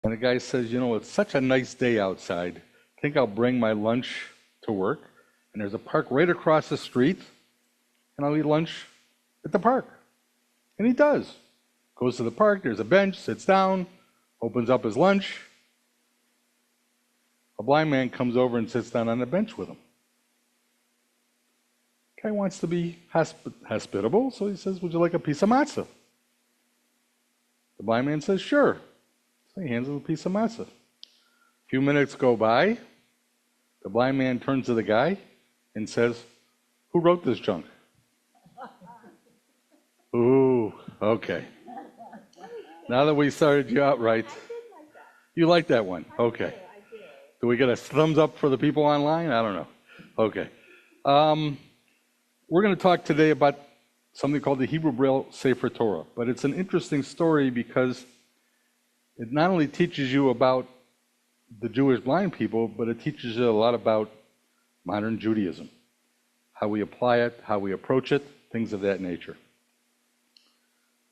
And the guy says, you know, it's such a nice day outside. I think I'll bring my lunch to work. And there's a park right across the street. And I'll eat lunch at the park. And he does. Goes to the park, there's a bench, sits down, opens up his lunch. A blind man comes over and sits down on the bench with him. Guy wants to be hospitable, so he says, would you like a piece of matzah? The blind man says, sure. So he hands him a piece of matzah. A few minutes go by. The blind man turns to the guy and says, who wrote this junk? Ooh, okay. Now that we started you out right. You like that one? Okay. Do we get a thumbs up for the people online? I don't know. Okay. We're going to talk today about something called the Hebrew Braille Sefer Torah. But it's an interesting story because it not only teaches you about the Jewish blind people, but it teaches you a lot about modern Judaism, how we apply it, how we approach it, things of that nature.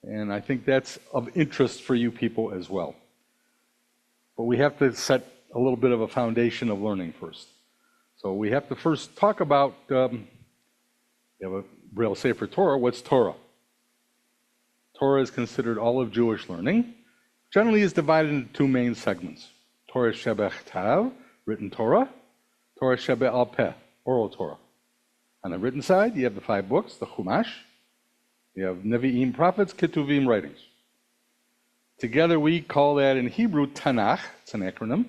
And I think that's of interest for you people as well. But we have to set a little bit of a foundation of learning first. So we have to first talk about, you have a Braille Sefer Torah. What's Torah? Torah is considered all of Jewish learning. Generally is divided into two main segments. Torah Shebechtav, written Torah. Torah Shebe'al Peh, oral Torah. On the written side, you have the 5 books, the Chumash. You have Nevi'im, prophets, Ketuvim, writings. Together we call that in Hebrew Tanakh. It's an acronym.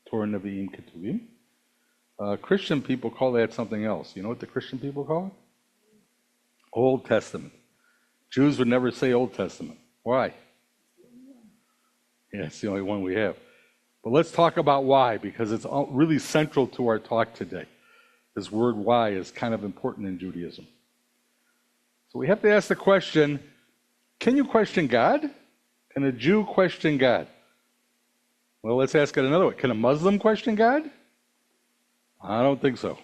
Torah, Nevi'im, Ketuvim. Christian people call that something else. You know what the Christian people call it? Old Testament. Jews would never say Old Testament. Why? Yeah, it's the only one we have. But let's talk about why, because it's really central to our talk today. This word why is kind of important in Judaism. So we have to ask the question, can you question God? Can a Jew question God? Well, let's ask it another way. Can a Muslim question God? I don't think so.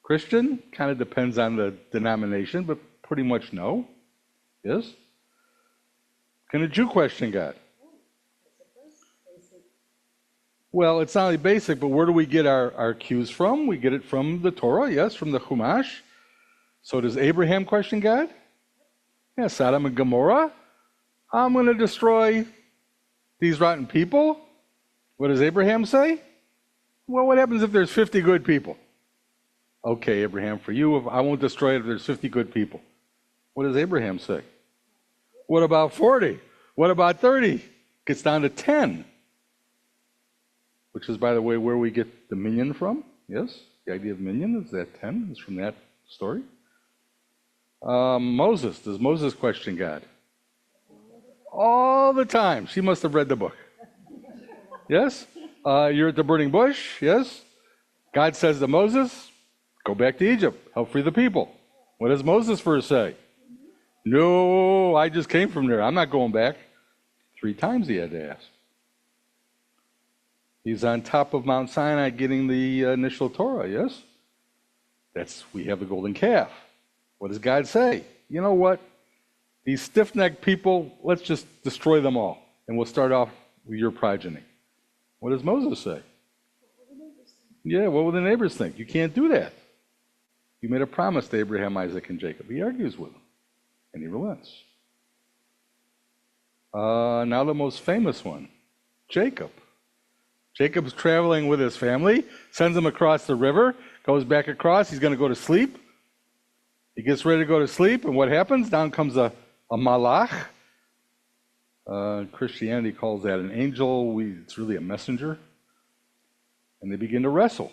Christian, kind of depends on the denomination, but pretty much no. Yes? Can a Jew question God? Well, it's not only basic, but where do we get our cues from? We get it from the Torah, yes, from the Chumash. So does Abraham question God? Yeah, Sodom and Gomorrah. I'm going to destroy these rotten people. What does Abraham say? Well, what happens if there's 50 good people? Okay, Abraham, for you, I won't destroy it if there's 50 good people. What does Abraham say? What about 40? What about 30? Gets down to 10. Which is, by the way, where we get the minyan from. Yes, the idea of minyan is that 10 is from that story. Moses, does Moses question God? All the time. She must have read the book. Yes? You're at the burning bush. Yes? God says to Moses, go back to Egypt. Help free the people. What does Moses first say? No, I just came from there. I'm not going back. 3 times he had to ask. He's on top of Mount Sinai getting the initial Torah, yes? We have the golden calf. What does God say? You know what? These stiff-necked people, let's just destroy them all. And we'll start off with your progeny. What does Moses say? Yeah, what will the neighbors think? You can't do that. You made a promise to Abraham, Isaac, and Jacob. He argues with them. And he relents. Now the most famous one. Jacob. Jacob's traveling with his family, sends them across the river, goes back across, he's going to go to sleep. He gets ready to go to sleep, and what happens? Down comes a malach. Christianity calls that an angel. It's really a messenger. And they begin to wrestle.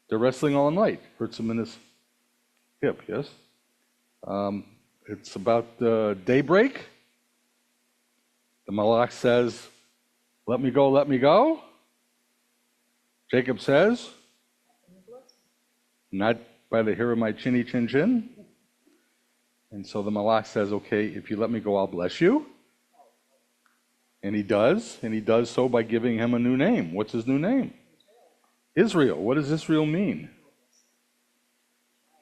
They're wrestling all night. Hurts him in his hip, yes? It's about daybreak. The malach says, let me go, let me go. Jacob says, not by the hair of my chinny chin chin. And so the malach says, okay, if you let me go, I'll bless you. And he does so by giving him a new name. What's his new name? Israel. What does Israel mean?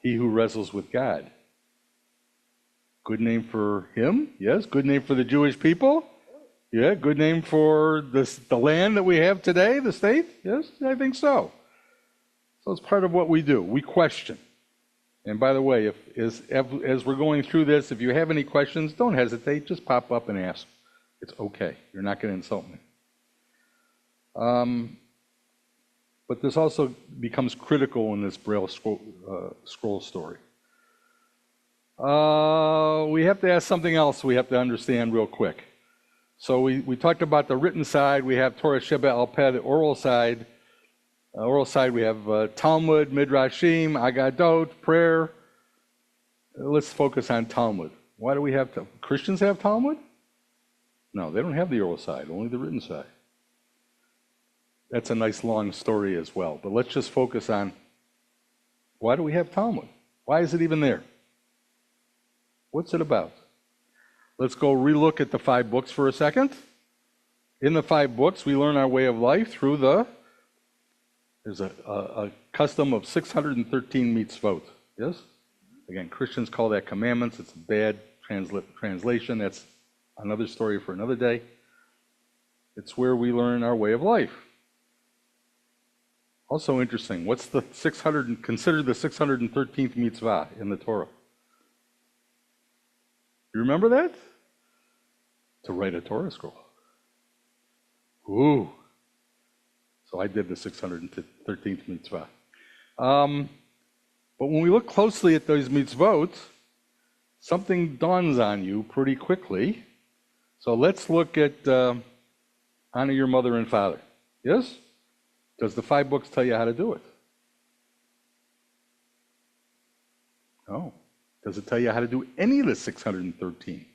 He who wrestles with God. Good name for him, yes. Good name for the Jewish people. Yeah, good name for the land that we have today, the state? Yes, I think so. So it's part of what we do. We question. And by the way, as we're going through this, if you have any questions, don't hesitate. Just pop up and ask. It's okay. You're not going to insult me. But this also becomes critical in this Braille scroll story. We have to ask something else we have to understand real quick. So we talked about the written side. We have Torah Sheba Al Peh, the oral side. Oral side, we have Talmud, Midrashim, Agadot, prayer. Let's focus on Talmud. Why do we have Christians have Talmud? No, they don't have the oral side, only the written side. That's a nice long story as well. But let's just focus on why do we have Talmud? Why is it even there? What's it about? Let's go relook at the 5 books for a second. In the 5 books, we learn our way of life through there's a custom of 613 mitzvot. Yes? Again, Christians call that commandments. It's a bad translation. That's another story for another day. It's where we learn our way of life. Also interesting, what's considered the 613th mitzvah in the Torah? You remember that? To write a Torah scroll. Ooh. So I did the 613th mitzvah. But when we look closely at those mitzvot, something dawns on you pretty quickly. So let's look at honor your mother and father. Yes? Does the 5 books tell you how to do it? No. Does it tell you how to do any of the 613?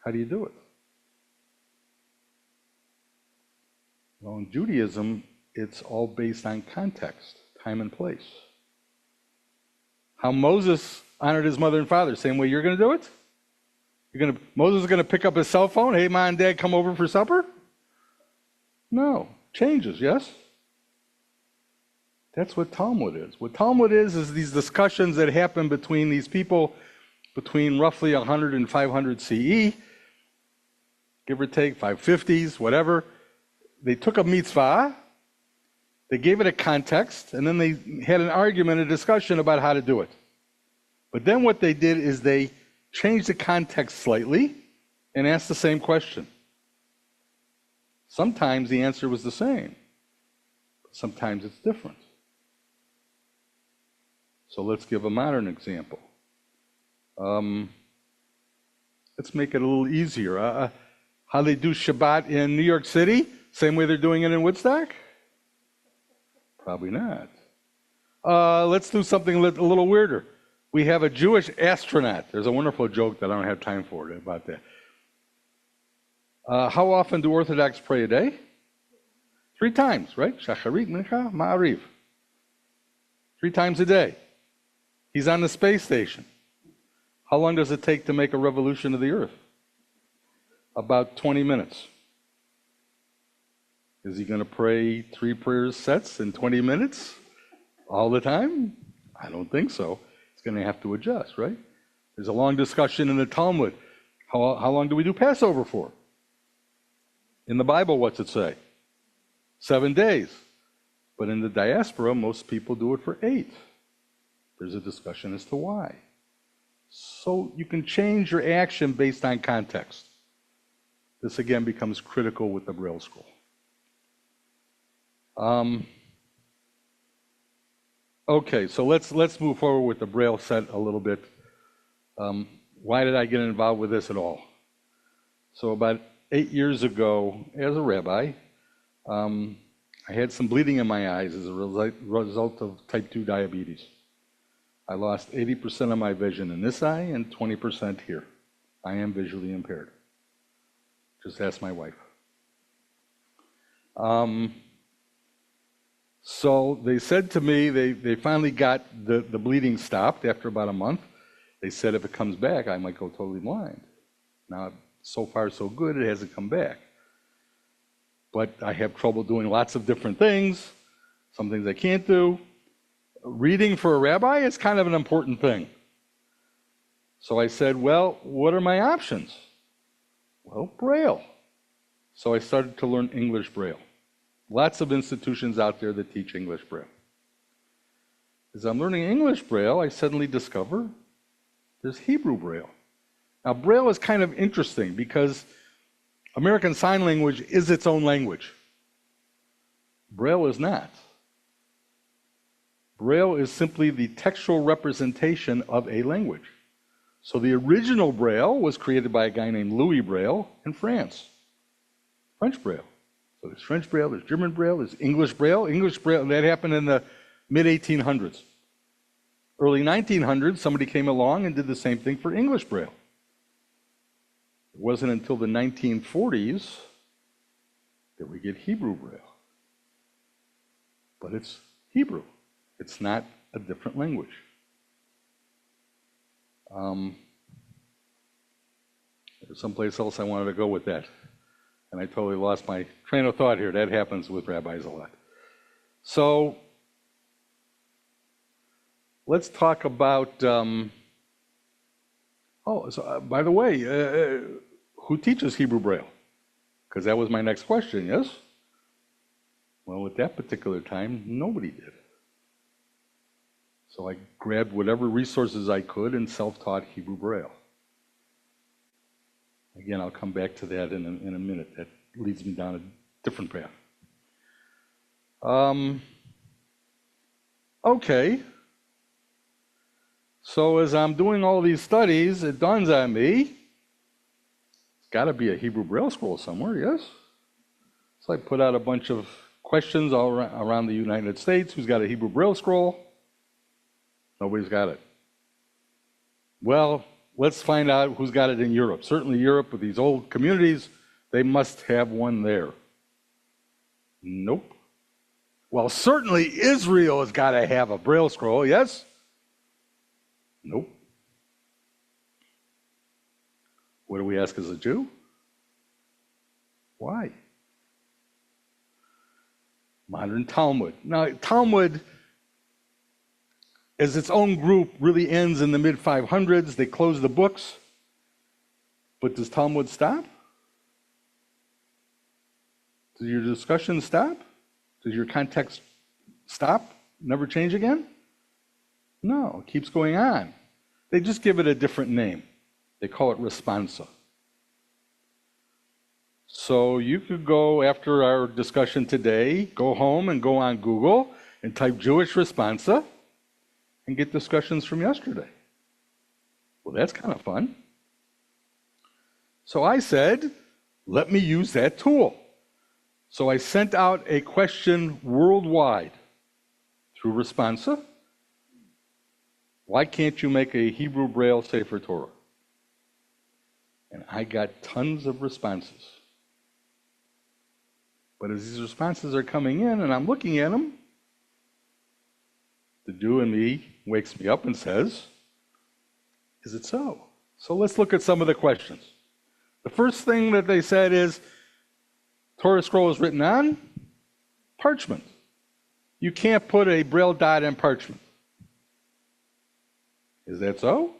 How do you do it? Well, in Judaism, it's all based on context, time and place. How Moses honored his mother and father, same way you're going to do it? Moses is going to pick up his cell phone, hey, Mom and Dad, come over for supper? No, changes, yes? That's what Talmud is. What Talmud is these discussions that happen between these people between roughly 100 and 500 CE, give or take, 550s, whatever. They took a mitzvah, they gave it a context, and then they had an argument, a discussion about how to do it. But then what they did is they changed the context slightly and asked the same question. Sometimes the answer was the same. Sometimes it's different. So let's give a modern example. Let's make it a little easier. How they do Shabbat in New York City, same way they're doing it in Woodstock? Probably not. Let's do something a little weirder. We have a Jewish astronaut. There's a wonderful joke that I don't have time for about that. How often do Orthodox pray a day? 3 times, right? Shacharit, Mincha, Ma'ariv. 3 times a day. He's on the space station. How long does it take to make a revolution of the Earth? About 20 minutes. Is he going to pray 3 prayer sets in 20 minutes all the time? I don't think so. He's going to have to adjust, right? There's a long discussion in the Talmud. How long do we do Passover for? In the Bible, what's it say? 7 days. But in the diaspora, most people do it for 8. There's a discussion as to why. So you can change your action based on context. This again becomes critical with the Braille scroll. Okay, so let's move forward with the Braille set a little bit. Why did I get involved with this at all? So about 8 years ago, as a rabbi, I had some bleeding in my eyes as a result of type 2 diabetes. I lost 80% of my vision in this eye and 20% here. I am visually impaired. Just ask my wife. So they said to me, they finally got the bleeding stopped after about a month. They said if it comes back, I might go totally blind. Now, so far so good, it hasn't come back. But I have trouble doing lots of different things, some things I can't do. Reading for a rabbi is kind of an important thing. So I said, well, what are my options? Well, Braille. So I started to learn English Braille. Lots of institutions out there that teach English Braille. As I'm learning English Braille, I suddenly discover there's Hebrew Braille. Now, Braille is kind of interesting because American Sign Language is its own language. Braille is not. Braille is simply the textual representation of a language. So the original Braille was created by a guy named Louis Braille in France. French Braille. So there's French Braille, there's German Braille, there's English Braille. English Braille, that happened in the mid-1800s. Early 1900s, somebody came along and did the same thing for English Braille. It wasn't until the 1940s that we get Hebrew Braille. But it's Hebrew. It's not a different language. There's someplace else I wanted to go with that. And I totally lost my train of thought here. That happens with rabbis a lot. So let's talk about, by the way, who teaches Hebrew Braille? Because that was my next question, yes? Well, at that particular time, nobody did. So I grabbed whatever resources I could and self-taught Hebrew Braille. Again, I'll come back to that in a minute. That leads me down a different path. Okay. So as I'm doing all these studies, it dawns on me, it's got to be a Hebrew Braille scroll somewhere, yes? So I put out a bunch of questions all around the United States. Who's got a Hebrew Braille scroll? Nobody's got it. Well, let's find out who's got it in Europe. Certainly Europe, with these old communities, they must have one there. Nope. Well, certainly Israel has got to have a Braille scroll, yes? Nope. What do we ask as a Jew? Why? Modern Talmud. Now, Talmud, as its own group, really ends in the mid-500s. They close the books. But does Talmud stop? Does your discussion stop? Does your context stop? Never change again? No, it keeps going on. They just give it a different name. They call it responsa. So you could go, after our discussion today, go home and go on Google and type Jewish responsa and get discussions from yesterday. Well, that's kind of fun. So I said, let me use that tool. So I sent out a question worldwide through responsa. Why can't you make a Hebrew Braille Sefer Torah? And I got tons of responses. But as these responses are coming in and I'm looking at them, the Jew in me wakes me up and says, is it so? So let's look at some of the questions. The first thing that they said is, Torah scroll is written on parchment. You can't put a Braille dot in parchment. Is that so?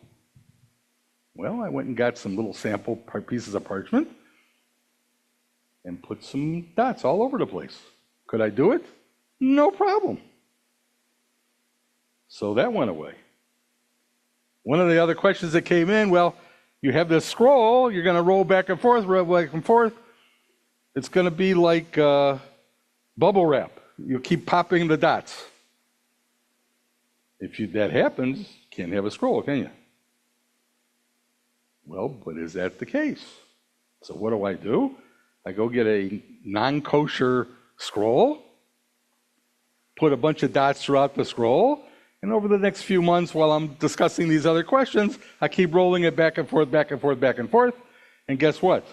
Well, I went and got some little sample pieces of parchment and put some dots all over the place. Could I do it? No problem. So that went away. One of the other questions that came in, well, you have this scroll, you're going to roll back and forth, It's going to be like bubble wrap. You keep popping the dots. If that happens, you can't have a scroll, can you? Well, but is that the case? So what do? I go get a non-kosher scroll, put a bunch of dots throughout the scroll, and over the next few months while I'm discussing these other questions, I keep rolling it back and forth, and guess what?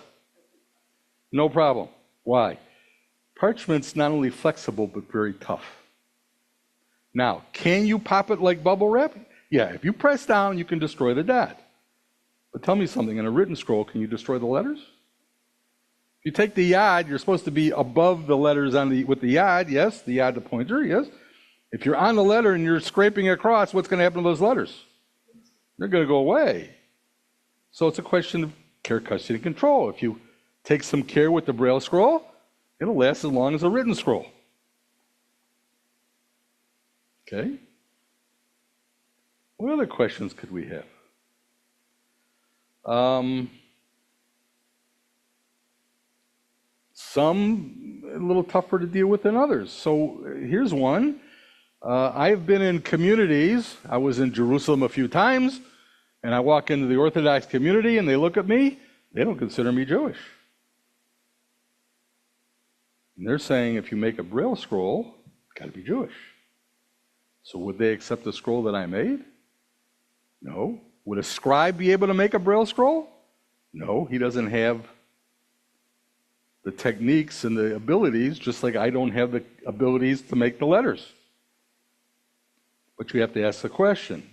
No problem. Why? Parchment's not only flexible, but very tough. Now, can you pop it like bubble wrap? Yeah, if you press down, you can destroy the dot. But tell me something, in a written scroll, can you destroy the letters? If you take the yad, you're supposed to be above the letters with the yad, yes, the yad, the pointer, yes. If you're on the letter and you're scraping across, what's going to happen to those letters? They're going to go away. So it's a question of care, custody, and control. If you take some care with the Braille scroll, it'll last as long as a written scroll. Okay? What other questions could we have? Some a little tougher to deal with than others. So here's one. I've been in communities. I was in Jerusalem a few times, and I walk into the Orthodox community, and they look at me. They don't consider me Jewish. And they're saying if you make a Braille scroll, it's got to be Jewish. So would they accept the scroll that I made? No. Would a scribe be able to make a Braille scroll? No, he doesn't have the techniques and the abilities, just like I don't have the abilities to make the letters. But you have to ask the question.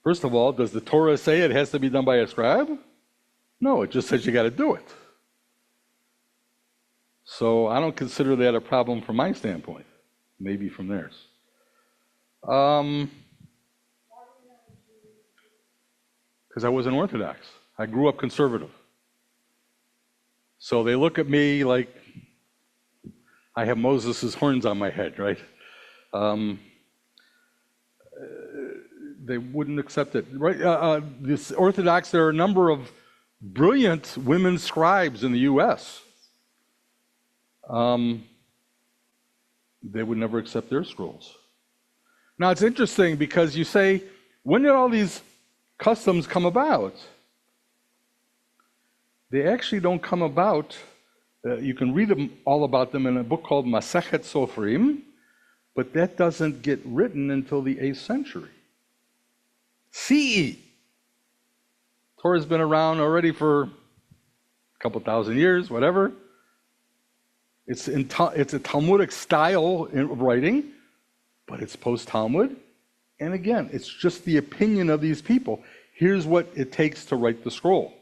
First of all, does the Torah say it has to be done by a scribe? No, it just says you got to do it. So I don't consider that a problem from my standpoint. Maybe from theirs. Because I wasn't Orthodox. I grew up conservative. So they look at me like I have Moses' horns on my head, right? They wouldn't accept it. Right? This Orthodox, there are a number of brilliant women scribes in the U.S. They would never accept their scrolls. Now, it's interesting because you say, when did all these customs come about? They actually don't come about. You can read all about them in a book called Masechet Sofrim, but that doesn't get written until the 8th century. CE. Torah's been around already for a couple thousand years, whatever. It's a Talmudic style of writing, but it's post-Talmud. And again, it's just the opinion of these people. Here's what it takes to write the scroll.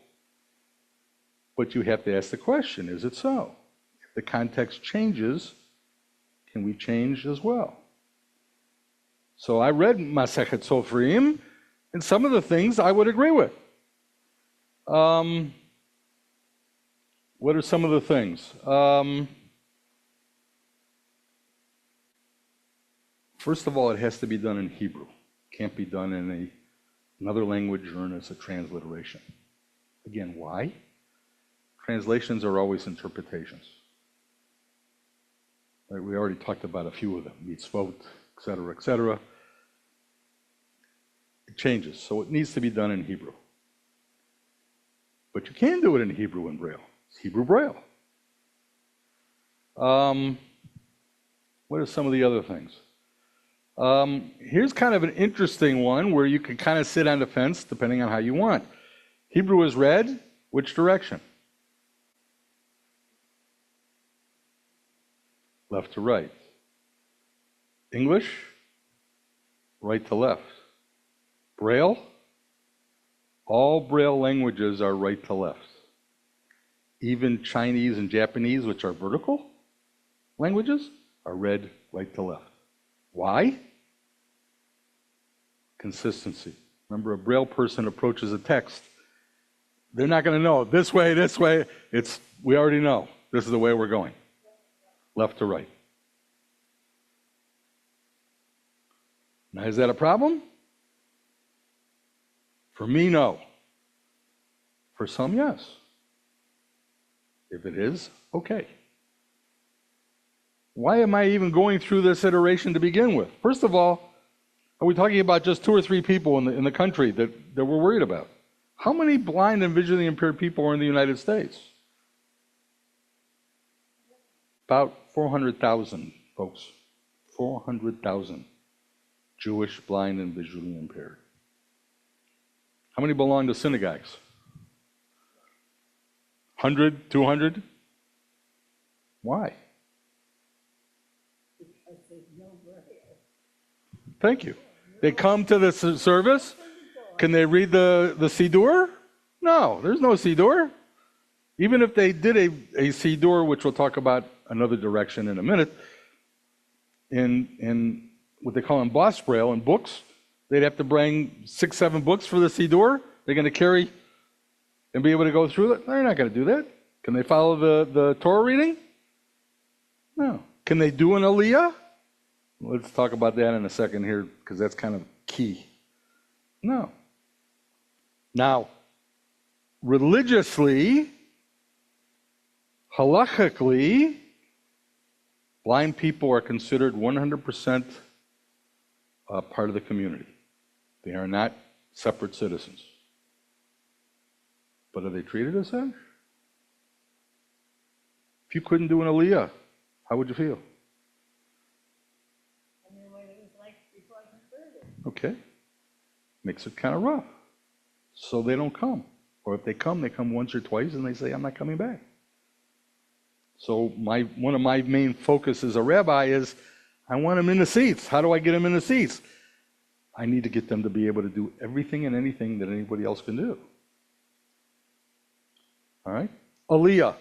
But you have to ask the question, is it so? If the context changes, can we change as well? So I read Masechet Sofrim, and some of the things I would agree with. What are some of the things? First of all, it has to be done in Hebrew. It can't be done in another language or as a transliteration. Again, why? Translations are always interpretations. Right? We already talked about a few of them, mitzvot, etc., etc. It changes, so it needs to be done in Hebrew. But you can do it in Hebrew and Braille. It's Hebrew Braille. What are some of the other things? Here's kind of an interesting one where you can kind of sit on the fence depending on how you want. Hebrew is read, which direction? Left to right. English, right to left. Braille, all Braille languages are right to left. Even Chinese and Japanese, which are vertical languages, are read right to left. Why? Consistency. Remember, a Braille person approaches a text. They're not going to know this way, this way. We already know. This is the way we're going. Left to right. Now, is that a problem? For me, no. For some, yes. If it is, okay. Why am I even going through this iteration to begin with? First of all, are we talking about just 2 or 3 people in the country that we're worried about? How many blind and visually impaired people are in the United States? About 400,000 folks. 400,000 Jewish, blind, and visually impaired. How many belong to synagogues? 100, 200? Why? Because there's no Braille. Thank you. They come to the service. Can they read the Siddur? No, there's no Siddur. Even if they did a Siddur, which we'll talk about another direction in a minute, in what they call embossed Braille in books, they'd have to bring 6, 7 books for the Siddur. They're going to carry and be able to go through it? They're not going to do that. Can they follow the Torah reading? No. Can they do an aliyah? Let's talk about that in a second here, because that's kind of key. No. Now, religiously, halachically, blind people are considered 100% part of the community. They are not separate citizens. But are they treated as such? If you couldn't do an aliyah, how would you feel? I knew what it was like before I converted. Okay. Makes it kind of rough. So they don't come. Or if they come once or twice and they say, I'm not coming back. So one of my main focus as a rabbi is, I want them in the seats. How do I get them in the seats? I need to get them to be able to do everything and anything that anybody else can do. All right? Aliyah.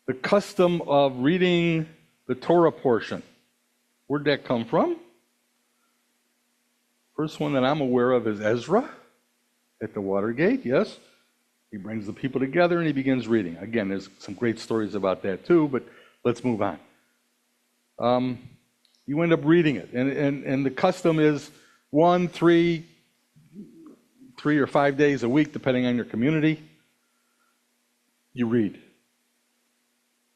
The custom of reading the Torah portion. Where'd that come from? First one that I'm aware of is Ezra at the Watergate, yes. He brings the people together and he begins reading. Again, there's some great stories about that too, but let's move on. You end up reading it, and the custom is 1, 3 or 5 days a week, depending on your community, you read.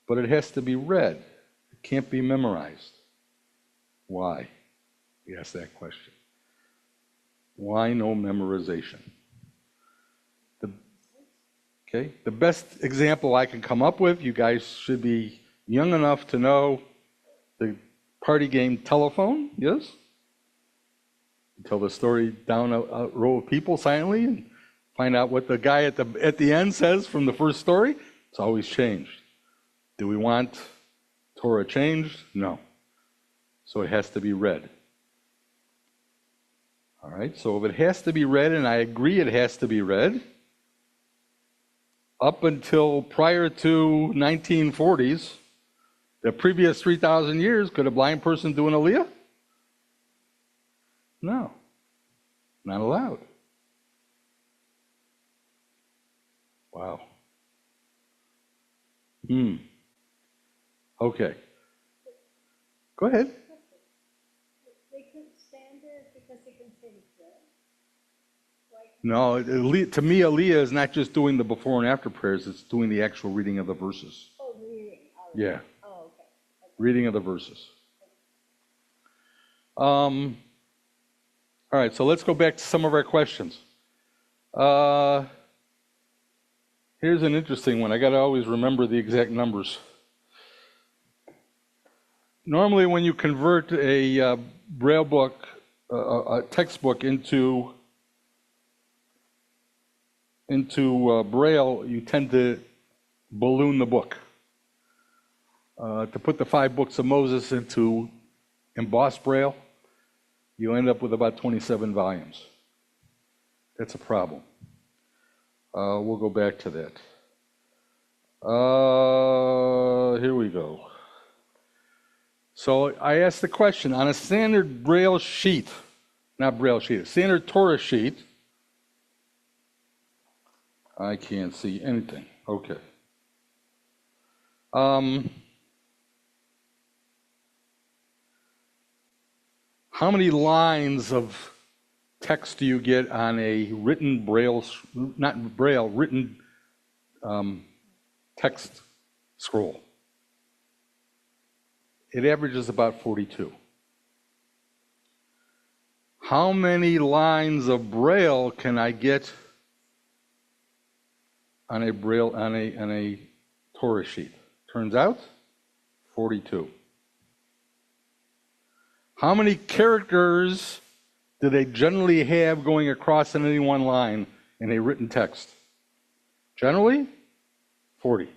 But it has to be read. It can't be memorized. Why? We ask that question. Why no memorization? The best example I can come up with, you guys should be young enough to know the party game telephone, yes? You tell the story down a row of people silently and find out what the guy at the end says from the first story. It's always changed. Do we want Torah changed? No. So it has to be read. All right, so if it has to be read, and I agree it has to be read, up until prior to 1940s, the previous 3,000 years, could a blind person do an aliyah? No, not allowed. Wow. Okay. Go ahead. They couldn't stand there because they couldn't say the prayer? No, to me, aliyah is not just doing the before and after prayers, it's doing the actual reading of the verses. Oh, reading. Yeah. Oh, okay. Reading of the verses. All right, so let's go back to some of our questions. Here's an interesting one. I got to always remember the exact numbers. Normally, when you convert a Braille book, a textbook into Braille, you tend to balloon the book. To put the 5 books of Moses into embossed Braille, you end up with about 27 volumes. That's a problem. We'll go back to that. Here we go. So I asked the question, on a standard Braille sheet, not Braille sheet, a standard Torah sheet, I can't see anything. Okay. How many lines of text do you get on a written Braille, not Braille, written text scroll? It averages about 42. How many lines of Braille can I get on a Braille on a Torah sheet? Turns out 42. How many characters do they generally have going across in any one line in a written text? Generally, 40.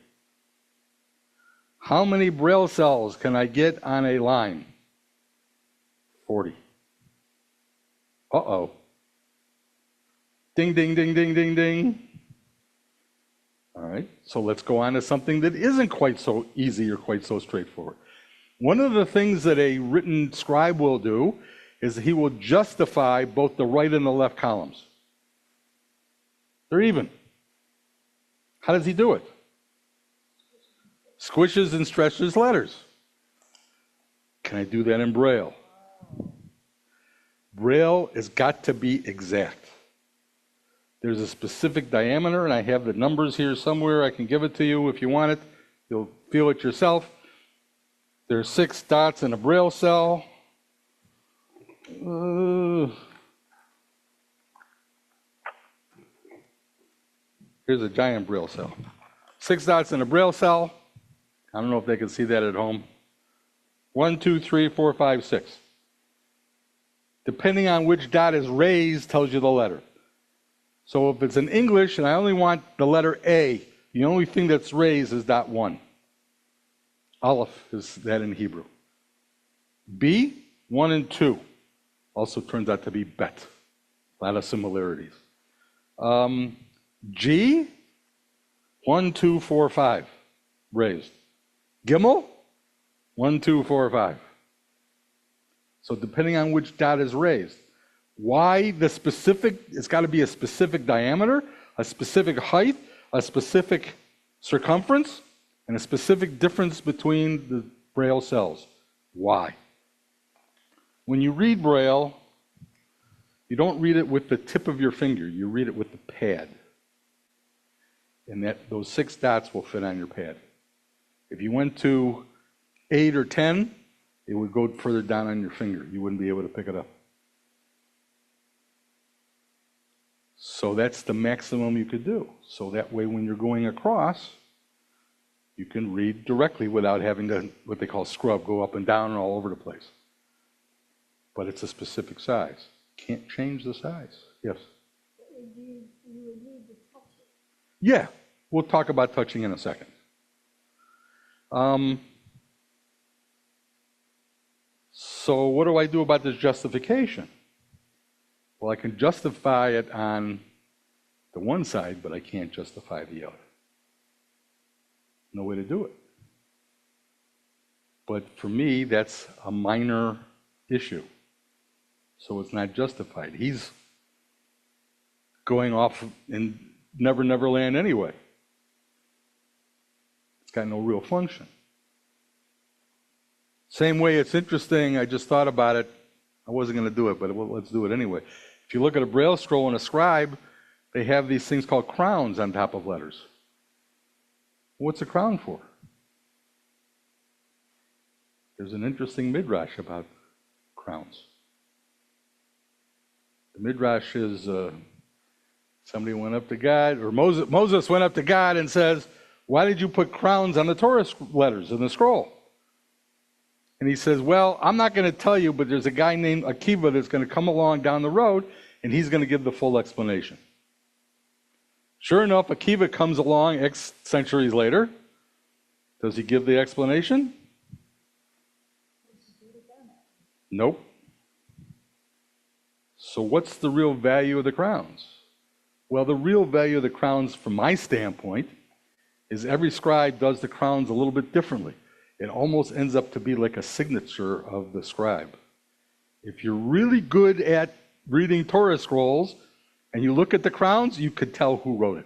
How many Braille cells can I get on a line? 40. Uh-oh. Ding, ding, ding, ding, ding, ding. All right, so let's go on to something that isn't quite so easy or quite so straightforward. One of the things that a written scribe will do is he will justify both the right and the left columns. They're even. How does he do it? Squishes and stretches letters. Can I do that in Braille? Braille has got to be exact. There's a specific diameter, and I have the numbers here somewhere. I can give it to you if you want it. You'll feel it yourself. There's 6 dots in a Braille cell. Here's a giant Braille cell. 6 dots in a Braille cell. I don't know if they can see that at home. 1, 2, 3, 4, 5, 6. Depending on which dot is raised tells you the letter. So if it's in English and I only want the letter A, the only thing that's raised is dot 1. Aleph is that in Hebrew. B, 1 and 2. Also turns out to be bet. A lot of similarities. G, 1, 2, 4, 5. Raised. Gimel, 1, 2, 4, 5. So depending on which dot is raised. Why the specific, it's got to be a specific diameter, a specific height, a specific circumference, and a specific difference between the Braille cells. Why? When you read Braille, you don't read it with the tip of your finger, you read it with the pad. And those 6 dots will fit on your pad. If you went to 8 or 10, it would go further down on your finger. You wouldn't be able to pick it up. So that's the maximum you could do. So that way when you're going across, you can read directly without having to, what they call scrub, go up and down and all over the place. But it's a specific size. Can't change the size. Yes? You would need to touch it. Yeah, we'll talk about touching in a second. So what do I do about this justification? Well, I can justify it on the one side, but I can't justify the other. No way to do it. But for me, that's a minor issue. So it's not justified. He's going off in Never Never Land anyway. It's got no real function. Same way, it's interesting, I just thought about it. I wasn't going to do it, but let's do it anyway. If you look at a Braille scroll and a scribe, they have these things called crowns on top of letters. What's a crown for? There's an interesting midrash about crowns. The midrash is somebody went up to God, or Moses went up to God and says, "Why did you put crowns on the Torah letters in the scroll?" And he says, "Well, I'm not going to tell you, but there's a guy named Akiva that's going to come along down the road, and he's going to give the full explanation." Sure enough, Akiva comes along X centuries later. Does he give the explanation? Nope. So what's the real value of the crowns? Well, the real value of the crowns, from my standpoint, is every scribe does the crowns a little bit differently. It almost ends up to be like a signature of the scribe. If you're really good at reading Torah scrolls and you look at the crowns, you could tell who wrote it.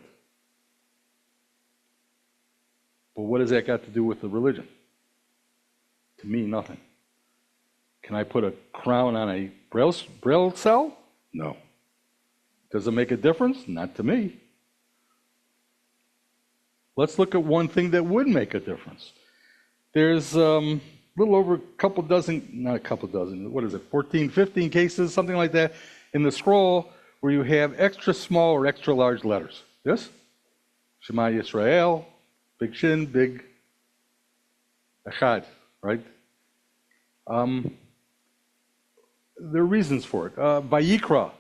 But what has that got to do with the religion? To me, nothing. Can I put a crown on a Braille cell? No. Does it make a difference? Not to me. Let's look at one thing that would make a difference. There's a little over a couple dozen, not a couple dozen, what is it, 14, 15 cases, something like that, in the scroll where you have extra small or extra large letters. Yes? Shema Yisrael, big shin, big echad, right? There are reasons for it. Vayikra,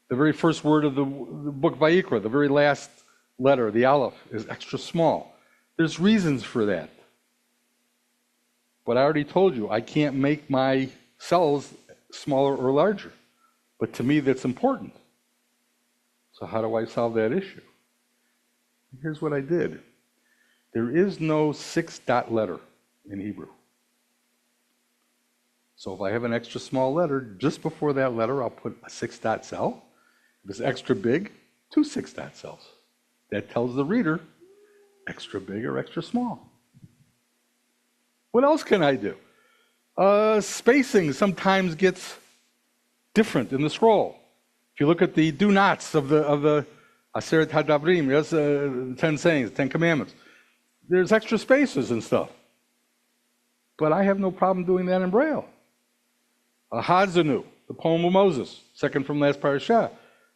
the very first word of the book Vayikra, the very last letter, the Aleph, is extra small. There's reasons for that. But I already told you, I can't make my cells smaller or larger. But to me, that's important. So how do I solve that issue? Here's what I did. There is no 6-dot letter in Hebrew. So if I have an extra small letter, just before that letter, I'll put a 6-dot cell. If it's extra big, 2 6-dot cells. That tells the reader extra big or extra small. What else can I do? Spacing sometimes gets different in the scroll. If you look at the do nots of the Aseret HaDavrim, yes, the 10 sayings, 10 commandments, there's extra spaces and stuff. But I have no problem doing that in Braille. Hazanu, the poem of Moses, second from last parashah,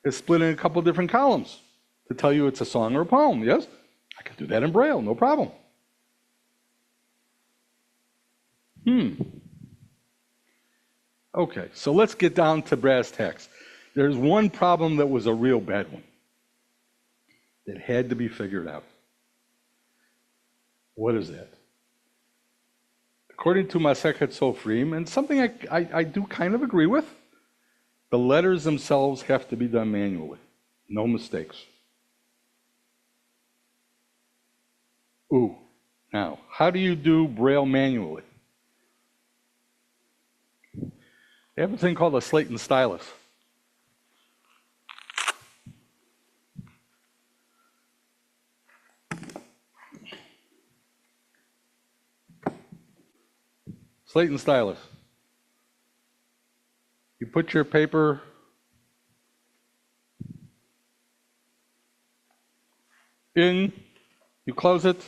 is split in a couple different columns to tell you it's a song or a poem, yes? I can do that in Braille, no problem. Okay, so let's get down to brass tacks. There's one problem that was a real bad one that had to be figured out. What is that? According to Masechet Sofrim, and something I do kind of agree with, the letters themselves have to be done manually. No mistakes. Now, how do you do Braille manually? They have a thing called a slate and stylus. Slate and stylus. You put your paper in, you close it,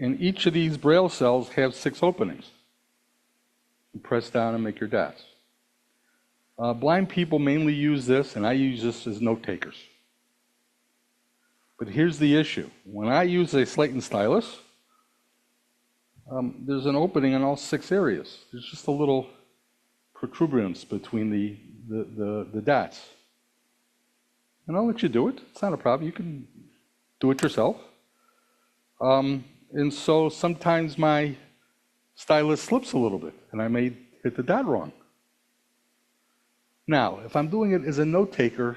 and each of these Braille cells have 6 openings. You press down and make your dots. Blind people mainly use this, and I use this as note takers. But here's the issue. When I use a slate and stylus, there's an opening in all 6 areas. There's just a little protuberance between the dots. And I'll let you do it. It's not a problem. You can do it yourself. And so sometimes my stylus slips a little bit, and I may hit the dot wrong. Now, if I'm doing it as a note taker,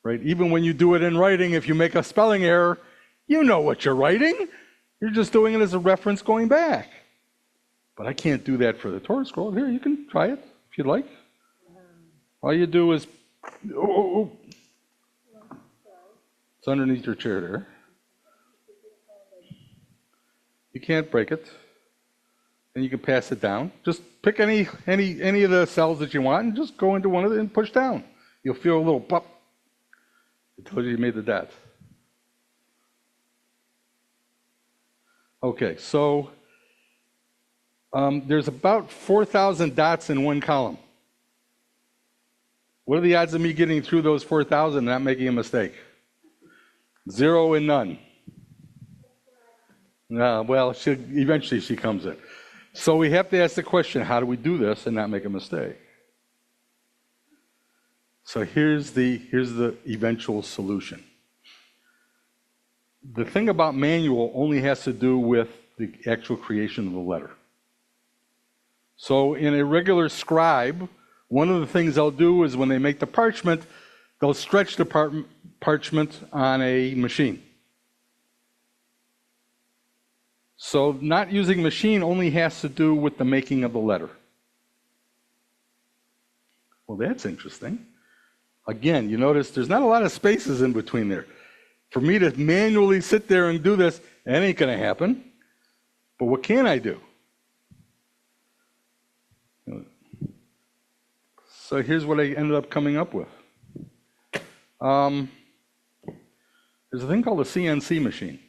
right, even when you do it in writing, if you make a spelling error, you know what you're writing. You're just doing it as a reference going back. But I can't do that for the Torah scroll. Here, you can try it if you'd like. All you do is, it's underneath your chair there. You can't break it. And you can pass it down. Just pick any of the cells that you want and just go into one of them and push down. You'll feel a little pop. It tells you made the dot. Okay, so there's about 4,000 dots in one column. What are the odds of me getting through those 4,000 and not making a mistake? 0 and none. Well, eventually she comes in. So we have to ask the question, how do we do this and not make a mistake? So here's the eventual solution. The thing about manual only has to do with the actual creation of the letter. So in a regular scribe, one of the things they'll do is when they make the parchment, they'll stretch the parchment on a machine. So not using machine only has to do with the making of the letter. Well, that's interesting. Again, you notice there's not a lot of spaces in between there. For me to manually sit there and do this, that ain't going to happen. But what can I do? So here's what I ended up coming up with. There's a thing called a CNC machine.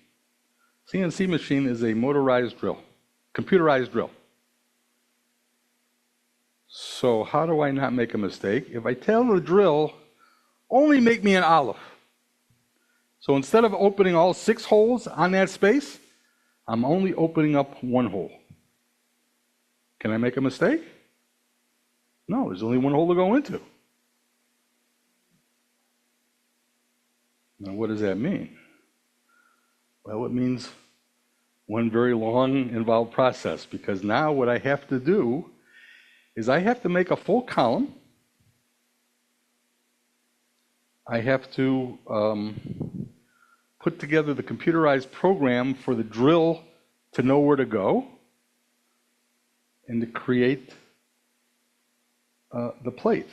CNC machine is a motorized drill, computerized drill. So how do I not make a mistake? If I tell the drill, only make me an aleph. So instead of opening all 6 holes on that space, I'm only opening up 1 hole. Can I make a mistake? No, there's only 1 hole to go into. Now what does that mean? Well, it means one very long, involved process, because now what I have to do is I have to make a full column. I have to put together the computerized program for the drill to know where to go and to create the plate.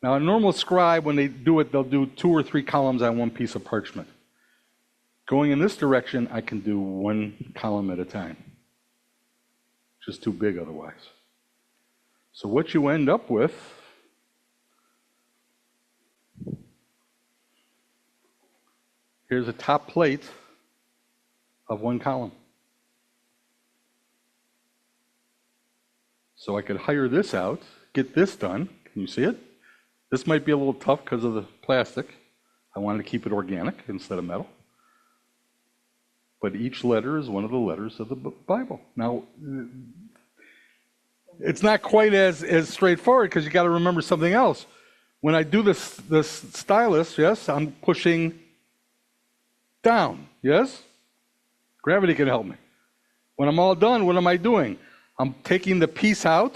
Now, a normal scribe, when they do it, they'll do 2 or 3 columns on one piece of parchment. Going in this direction, I can do 1 column at a time. Just too big otherwise. So what you end up with here's a top plate of 1 column. So I could hire this out, get this done. Can you see it? This might be a little tough because of the plastic. I wanted to keep it organic instead of metal. But each letter is one of the letters of the Bible. Now, it's not quite as straightforward because you got to remember something else. When I do this stylus, yes, I'm pushing down, yes? Gravity can help me. When I'm all done, what am I doing? I'm taking the piece out,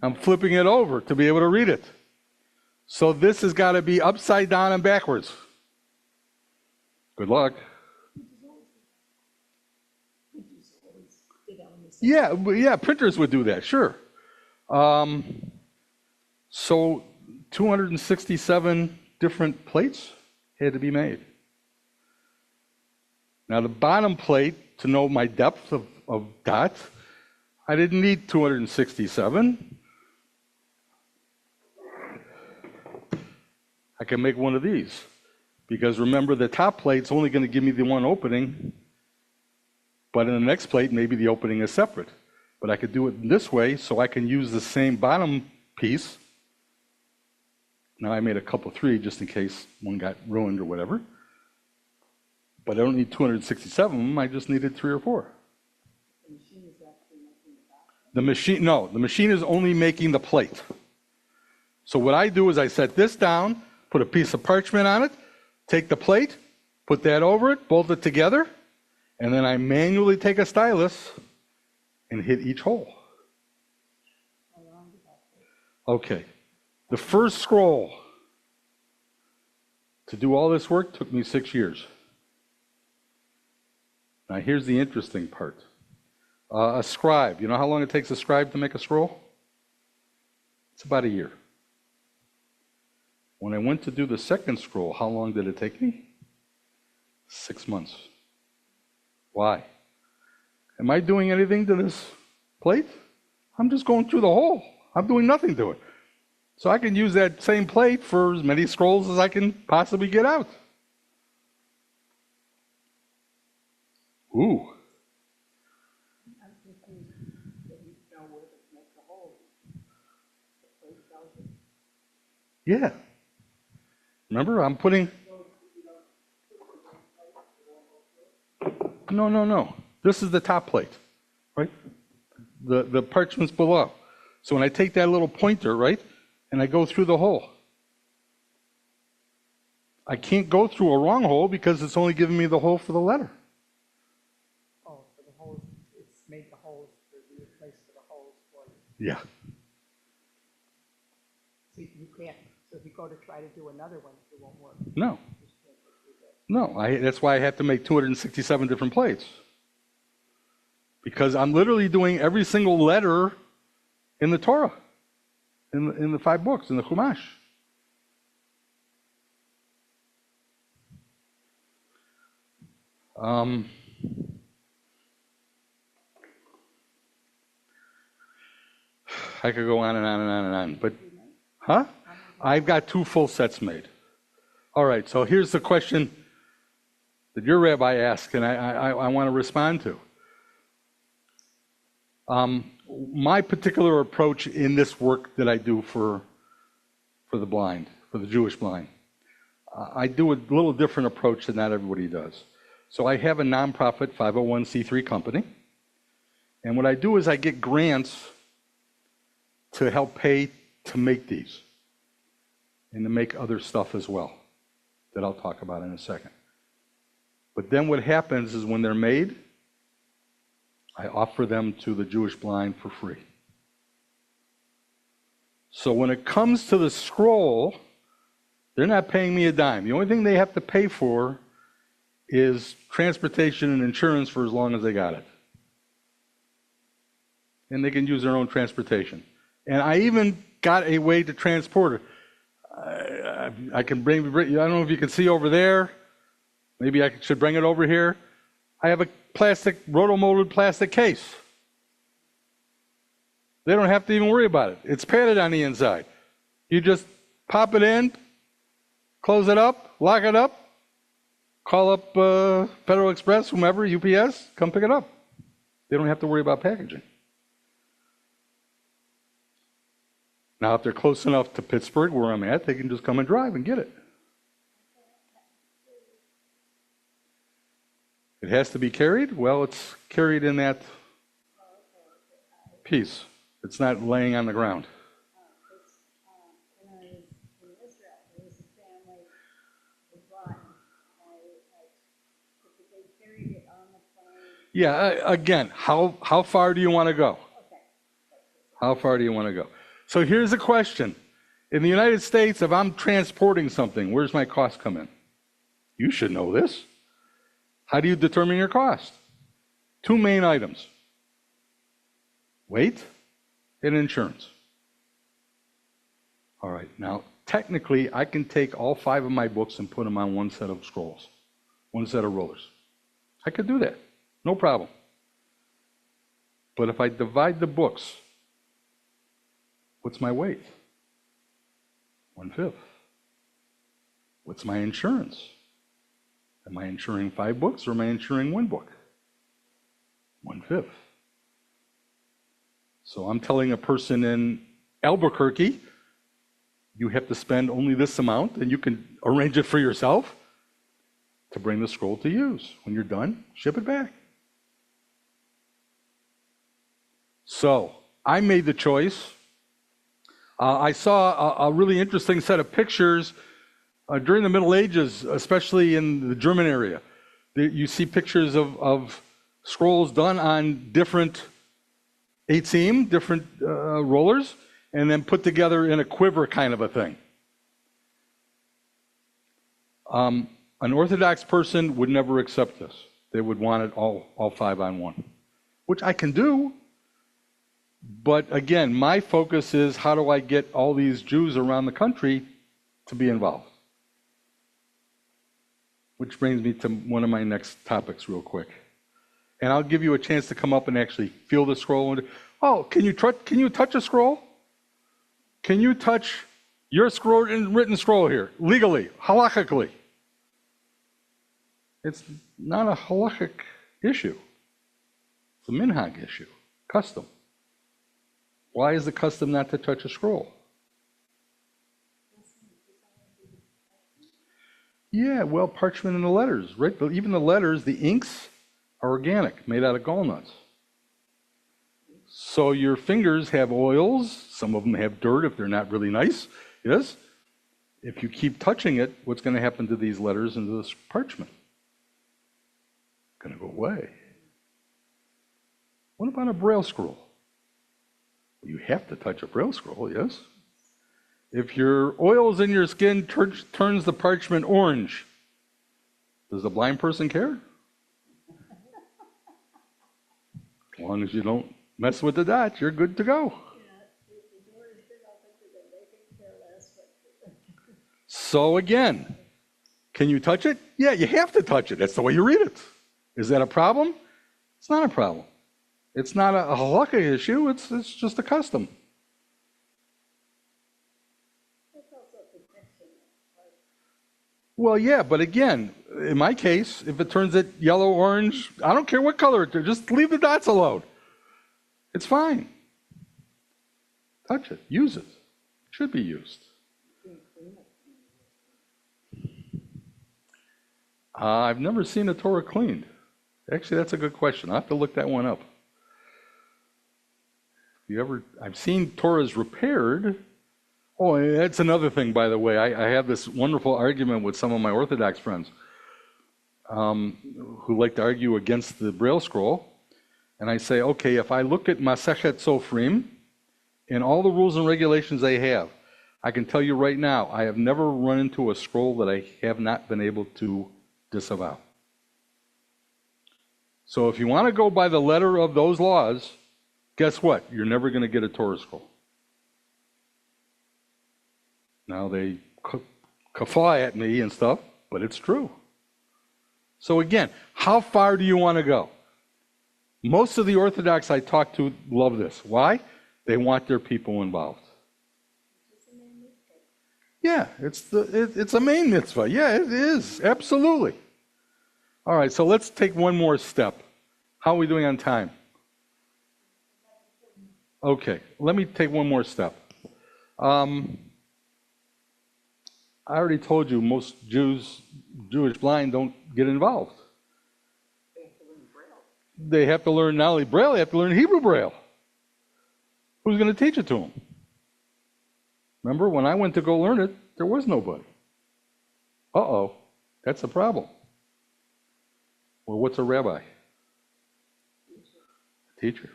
I'm flipping it over to be able to read it. So this has got to be upside down and backwards. Good luck. Yeah, printers would do that, sure. So 267 different plates had to be made. Now the bottom plate, to know my depth of dot, I didn't need 267. I can make one of these. Because remember, the top plate's only going to give me the one opening, but in the next plate, maybe the opening is separate. But I could do it this way, so I can use the same bottom piece. Now I made a couple 3 just in case one got ruined or whatever. But I don't need 267 of them, I just needed 3 or 4. The machine is actually making the back. No, the machine is only making the plate. So what I do is I set this down, put a piece of parchment on it, take the plate, put that over it, bolt it together, and then I manually take a stylus and hit each hole. Okay. The first scroll to do all this work took me 6 years. Now here's the interesting part. A scribe, you know how long it takes a scribe to make a scroll? It's about a year. When I went to do the second scroll, how long did it take me? 6 months. Why? Am I doing anything to this plate? I'm just going through the hole. I'm doing nothing to it. So I can use that same plate for as many scrolls as I can possibly get out. Ooh. I'm confused that you know where to make the hole. The plate tells you. Yeah. Remember, I'm putting... No. This is the top plate, right? The parchment's below. So when I take that little pointer, right, and I go through the hole, I can't go through a wrong hole because it's only giving me the hole for the letter. Oh, for the holes, it's made the holes, there's a place for the holes for you. Yeah. So you can't, so if you go to try to do another one, it won't work. No. That's why I have to make 267 different plates. Because I'm literally doing every single letter in the Torah, in the 5 books, in the Chumash. I could go on and on and on and on, but, huh? I've got 2 full sets made. All right, so here's the question that your rabbi asked, and I want to respond to. My particular approach in this work that I do for the blind, for the Jewish blind, I do a little different approach than not everybody does. So I have a nonprofit 501c3 company, and what I do is I get grants to help pay to make these and to make other stuff as well that I'll talk about in a second. But then what happens is when they're made, I offer them to the Jewish blind for free. So when it comes to the scroll, they're not paying me a dime. The only thing they have to pay for is transportation and insurance for as long as they got it. And they can use their own transportation. And I even got a way to transport it. I can bring, I don't know if you can see over there. Maybe I should bring it over here. I have a plastic, roto-molded plastic case. They don't have to even worry about it. It's padded on the inside. You just pop it in, close it up, lock it up, call up Federal Express, whomever, UPS, come pick it up. They don't have to worry about packaging. Now, if they're close enough to Pittsburgh, where I'm at, they can just come and drive and get it. It has to be carried? Well, it's carried in that piece. It's not laying on the ground. When I was in Israel, there was a family who brought, they carried it on the plane. Yeah, again, how far do you want to go? Okay. How far do you want to go? So here's a question. In the United States, if I'm transporting something, where's my cost come in? You should know this. How do you determine your cost? Two main items: weight and insurance. All right, now technically I can take all 5 of my books and put them on one set of scrolls, one set of rollers. I could do that, no problem. But if I divide the books, what's my weight? 1/5. What's my insurance? Am I insuring 5 books or am I insuring 1 book? 1/5. So I'm telling a person in Albuquerque, you have to spend only this amount, and you can arrange it for yourself to bring the scroll to use. When you're done, ship it back. So I made the choice. I saw a really interesting set of pictures during the Middle Ages, especially in the German area. You see pictures of scrolls done on different eight-seam, different rollers, and then put together in a quiver kind of a thing. An Orthodox person would never accept this. They would want it all 5 on 1, which I can do. But again, my focus is how do I get all these Jews around the country to be involved? Which brings me to one of my next topics real quick. And I'll give you a chance to come up and actually feel the scroll. Oh, can you touch a scroll? Can you touch your scroll, written scroll here, legally, halakhically? It's not a halakhic issue. It's a minhag issue, custom. Why is the custom not to touch a scroll? Yeah, well, parchment and the letters, right? But even the letters, the inks are organic, made out of gallnuts. So your fingers have oils. Some of them have dirt if they're not really nice. Yes? If you keep touching it, what's going to happen to these letters and to this parchment? It's going to go away. What about a Braille scroll? You have to touch a Braille scroll, yes? If your oils in your skin turns the parchment orange, does the blind person care? As long as you don't mess with the dots, you're good to go. So again, can you touch it? Yeah, you have to touch it. That's the way you read it. Is that a problem? It's not a problem. It's not a halakha issue. It's just a custom. Well, yeah, but again, in my case, if it turns it yellow, orange, I don't care what color it is. Just leave the dots alone. It's fine. Touch it. Use it. It should be used. I've never seen a Torah cleaned. Actually, that's a good question. I'll have to look that one up. I've seen Torahs repaired. Oh, and that's another thing, by the way. I have this wonderful argument with some of my Orthodox friends who like to argue against the Braille scroll. And I say, okay, if I look at Masechet Sofrim and all the rules and regulations they have, I can tell you right now, I have never run into a scroll that I have not been able to disavow. So if you want to go by the letter of those laws, guess what? You're never going to get a Torah scroll. Now they guffaw at me and stuff, but it's true. So again, how far do you want to go? Most of the Orthodox I talk to love this. Why? They want their people involved. Yeah, it's a main mitzvah. Yeah, it is. Absolutely. All right, so let's take one more step. How are we doing on time? Okay, let me take one more step. I already told you most Jewish blind don't get involved. They have to learn not only Braille, they have to learn Hebrew Braille. Who's going to teach it to them? Remember, when I went to go learn it, there was nobody. Uh-oh, that's a problem. Well, what's a rabbi? A teacher.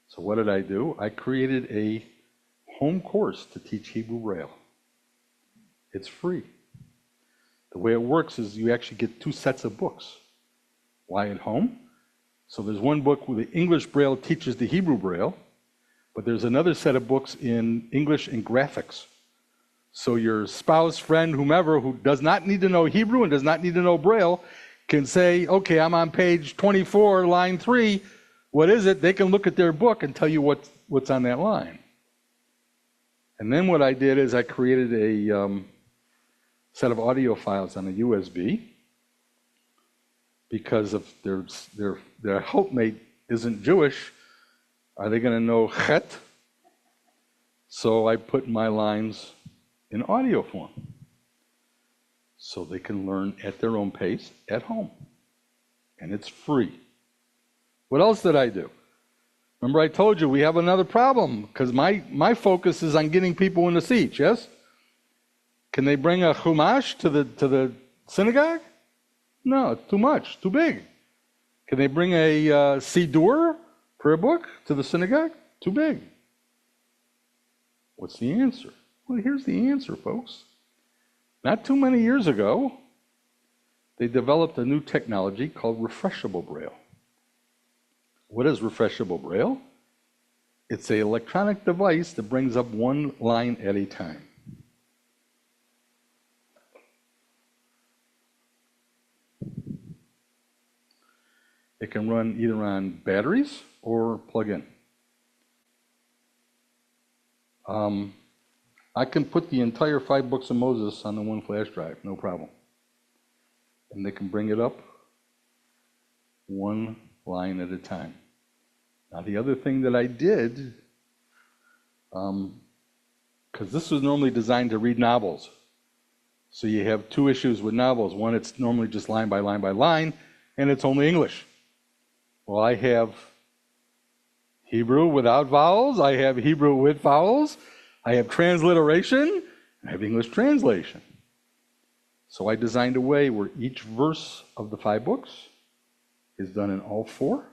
So what did I do? I created a home course to teach Hebrew Braille. It's free. The way it works is you actually get 2 sets of books. Why at home? So there's one book where the English Braille teaches the Hebrew Braille, but there's another set of books in English and graphics. So your spouse, friend, whomever, who does not need to know Hebrew and does not need to know Braille, can say, okay, I'm on page 24, line 3. What is it? They can look at their book and tell you what's on that line. And then what I did is I created a set of audio files on a USB, because if their helpmate isn't Jewish, are they going to know chet? So I put my lines in audio form so they can learn at their own pace at home. And it's free. What else did I do? Remember I told you we have another problem, because my focus is on getting people in the seats, yes? Can they bring a chumash to the synagogue? No, it's too much, too big. Can they bring a Siddur, prayer book, to the synagogue? Too big. What's the answer? Well, here's the answer, folks. Not too many years ago, they developed a new technology called refreshable Braille. What is refreshable Braille? It's an electronic device that brings up one line at a time. It can run either on batteries or plug-in. I can put the entire 5 books of Moses on the one flash drive, no problem. And they can bring it up one line at a time. Now the other thing that I did, because this was normally designed to read novels. So you have 2 issues with novels. One, it's normally just line by line by line, and it's only English. Well, I have Hebrew without vowels, I have Hebrew with vowels, I have transliteration, I have English translation. So I designed a way where each verse of the 5 books is done in all 4.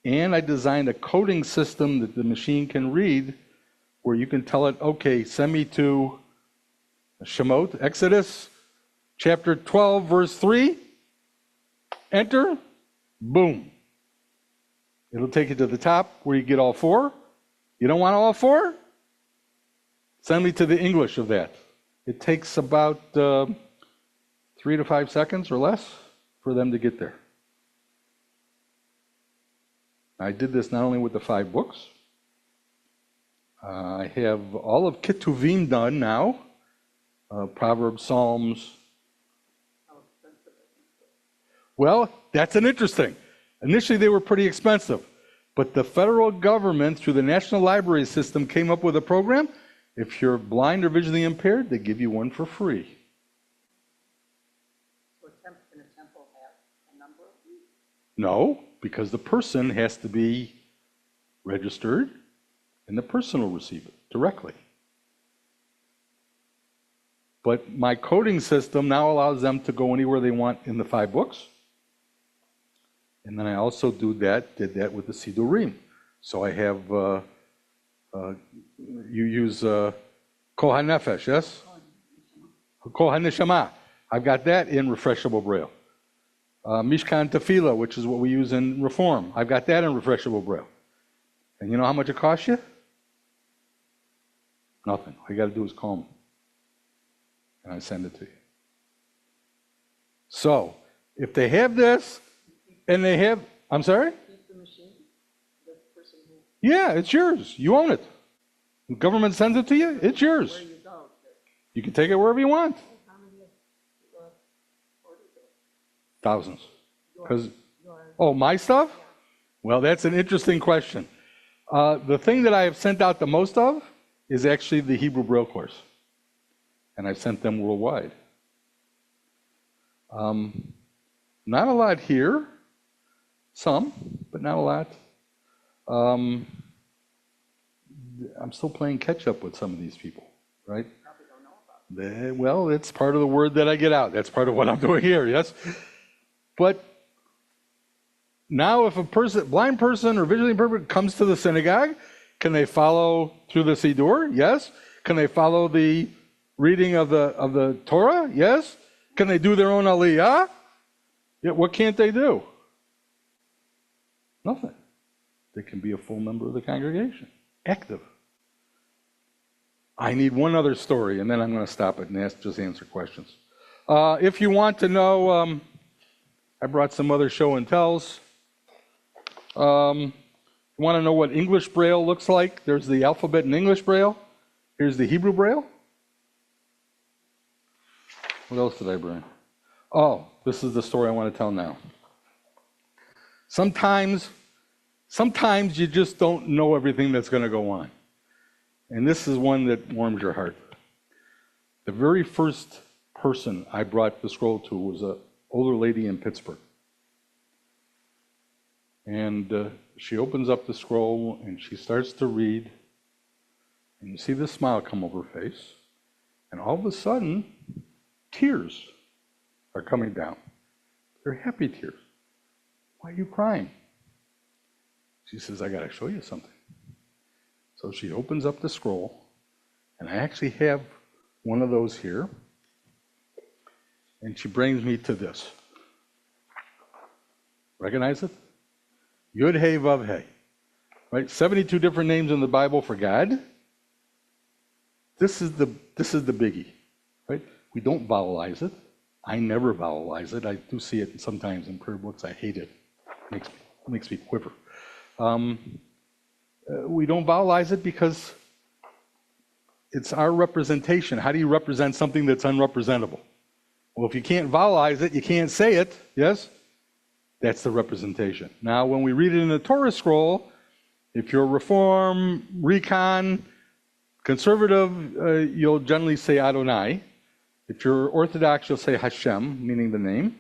And I designed a coding system that the machine can read, where you can tell it, okay, send me to Shemot, Exodus, chapter 12, verse 3, enter, boom. It'll take you to the top where you get all 4. You don't want all 4? Send me to the English of that. It takes about 3 to 5 seconds or less for them to get there. I did this not only with the 5 books. I have all of Ketuvim done now. Proverbs, Psalms. Well, that's an interesting. Initially, they were pretty expensive. But the federal government, through the National Library System, came up with a program. If you're blind or visually impaired, they give you one for free. So can a temple have a number of these? No, because the person has to be registered, and the person will receive it directly. But my coding system now allows them to go anywhere they want in the 5 books. And then I also did that with the Sidurim. So I have, you use Kol HaNefesh, yes? Kol HaNeshama. I've got that in refreshable Braille. Mishkan Tefillah, which is what we use in Reform. I've got that in refreshable Braille. And you know how much it costs you? Nothing. All you got to do is call me. And I send it to you. So, if they have this, and they have, I'm sorry? Keep the machine, the person who, Yeah, it's yours. You own it. The government sends it to you, it's yours. where you go, You can take it wherever you want. how many orders there? Thousands. Because, Your, my stuff? Well, that's an interesting question. The thing that I have sent out the most of is actually the Hebrew Braille course. And I've sent them worldwide. Not a lot here. Some, but not a lot. I'm still playing catch up with some of these people, right? probably don't know about it. Well, it's part of the word that I get out. That's part of what I'm doing here, yes? But now if a blind person or visually impaired comes to the synagogue, can they follow through the Siddur? Yes. Can they follow the reading of the Torah? Yes. Can they do their own aliyah? Yeah, what can't they do? Nothing. They can be a full member of the congregation. Active. I need one other story, and then I'm going to stop it and just answer questions. If you want to know, I brought some other show and tells. You want to know what English Braille looks like? There's the alphabet in English Braille. Here's the Hebrew Braille. What else did I bring? Oh, this is the story I want to tell now. Sometimes you just don't know everything that's going to go on. And this is one that warms your heart. The very first person I brought the scroll to was an older lady in Pittsburgh. And she opens up the scroll and she starts to read. And you see the smile come over her face. And all of a sudden, tears are coming down. They're happy tears. Why are you crying? She says, I got to show you something. So she opens up the scroll, and I actually have one of those here. And she brings me to this. Recognize it? Yud Hey Vav Hey. Right? 72 different names in the Bible for God. This is the biggie. Right? We don't vowelize it. I never vowelize it. I do see it sometimes in prayer books. I hate it. Makes me quiver. We don't vowelize it because it's our representation. How do you represent something that's unrepresentable? Well, if you can't vowelize it, you can't say it, yes? That's the representation. Now, when we read it in the Torah scroll, if you're Reform, Recon, Conservative, you'll generally say Adonai. If you're Orthodox, you'll say Hashem, meaning the name,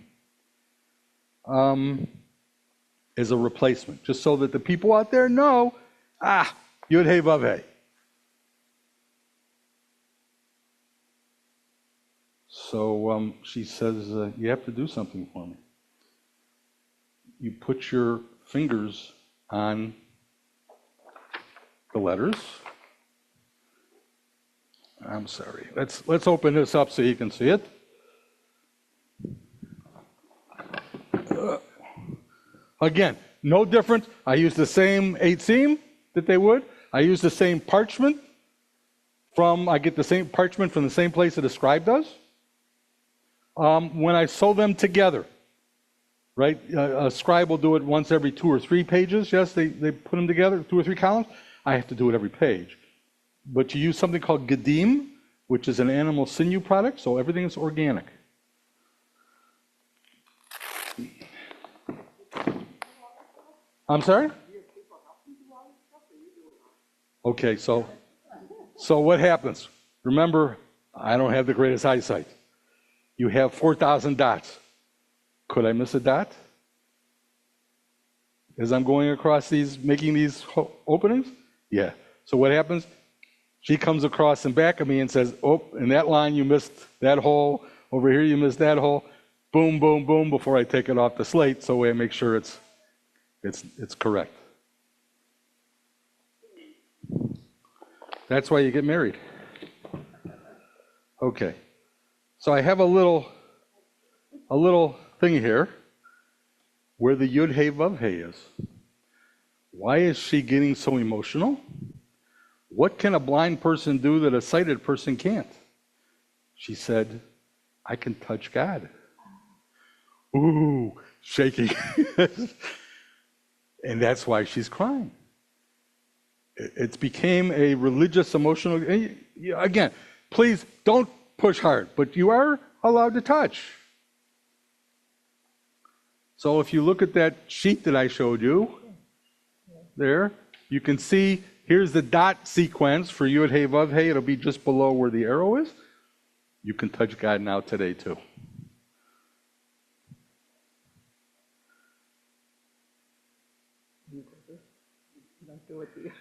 as a replacement, just so that the people out there know, Yud Hey Vav Hey. So she says, you have to do something for me. You put your fingers on the letters. I'm sorry. Let's open this up so you can see it. Again, no different. I use the same 8-seam that they would. I use the same parchment I get the same parchment from the same place that a scribe does. When I sew them together, right? A scribe will do it once every 2 or 3 pages. Yes, they put them together, 2 or 3 columns. I have to do it every page. But you use something called gadim, which is an animal sinew product, so everything is organic. I'm sorry? Okay, so what happens? Remember, I don't have the greatest eyesight. You have 4,000 dots. Could I miss a dot? As I'm going across these, making these openings? Yeah. So what happens? She comes across in back of me and says, oh, in that line you missed that hole. Over here you missed that hole. Boom, boom, boom, before I take it off the slate, so I make sure it's correct. That's why you get married. Okay. So I have a little thing here where the Yud Hey Vav Hey is. Why is she getting so emotional? what can a blind person do that a sighted person can't? She said, I can touch God. Ooh, shaking. And that's why she's crying. It became a religious, emotional, again, please don't push hard, but you are allowed to touch. So if you look at that sheet that I showed you, there, you can see here's the dot sequence for Yud Hey Vav Hey. It'll be just below where the arrow is. You can touch God now today too. You don't do it, do you?